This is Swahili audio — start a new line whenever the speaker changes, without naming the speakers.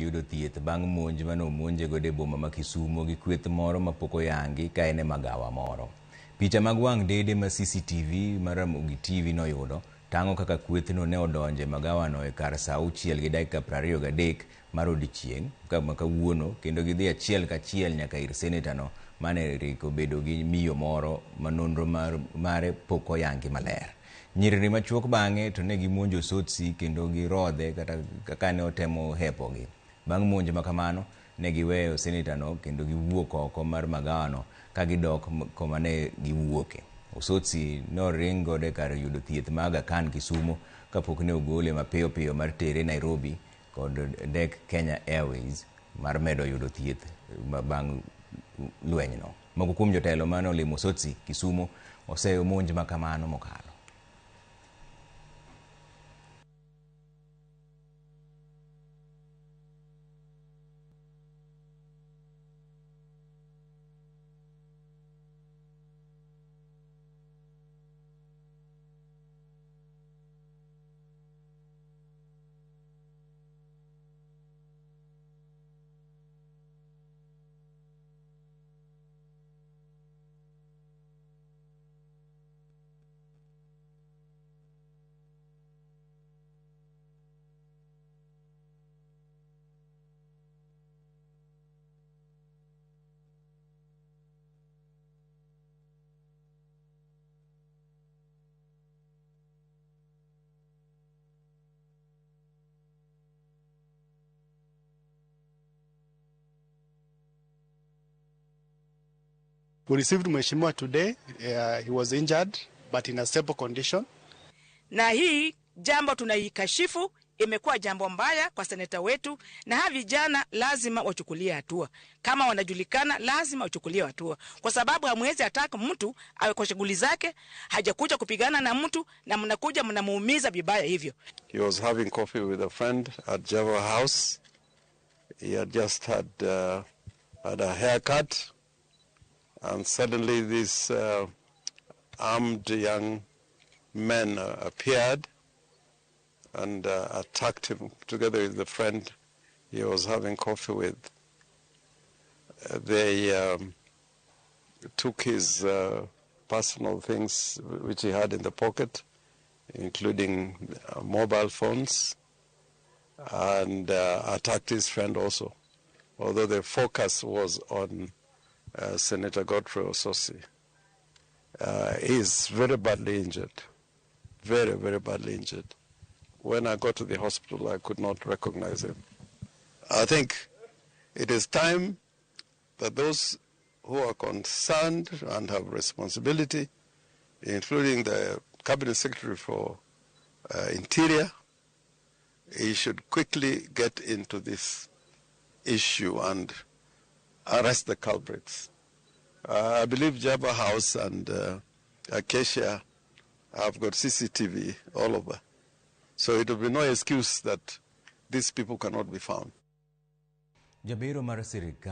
yudo thieth bang' monj mano monje gode boma ma Kisumu gi kweth moro mapoko yangi ka ene magawa moro. Picha mag wang' dede ma CCTV mar Ramogi TV noyudo tango kaka kwethno ne odonje magawa no e kar saa 6:23 mar odiechieng' kama kawuono kendo gidhi achiel kachiel nyaka ir seneta no mane riko bedo gi miyo moro manonro mare poko yangi maler. Nyiriri machuok bang'e to ne gimonjo Osotsi kendo girodhe kata kaka ne otemo hepogi. Bang' monj makamano ne giweyo seneta no kendo giwuok oko mar magawa no ka gidok koma ne giwuoke. Osotsi noring gode kar yudo thieth mag Kaka Kisumu kapok ne ogole mapiyo piyo mar tere Nairobi kod ndek Kenya Airways mar medo yudo thieth bang' lweny no. Moko kuom jotelo mane olimo Osotsi Kisumu oseyo monj makamano mokalo.
We received Mheshimiwa today. He was injured but in a stable condition.
Na hii jambo tunaikashifu, imekuwa jambo mbaya kwa seneta wetu, na hawa vijana lazima wachukulie hatua. Kama wanajulikana lazima wachukulie hatua, kwa sababu hamwezi ataka mtu awe kwa shughuli zake, hajakuja kupigana na mtu na mnakuja mnamuumiza vibaya hivyo.
He was having coffee with a friend at Java House. He had just had a haircut. And suddenly these armed young men appeared and attacked him together with the friend he was having coffee with. They took his personal things which he had in the pocket, including mobile phones, and attacked his friend also, although the focus was on Seneta Godfrey Osotsi. He is very badly injured, very, very badly injured. When I got to the hospital, I could not recognize him. I think it is time that those who are concerned and have responsibility, including the Cabinet Secretary for Interior, he should quickly get into this issue and arrest the culprits. I believe Java House and Acacia have got CCTV all over. So it will be no excuse that these people cannot be found.
Jabiro mar sirikal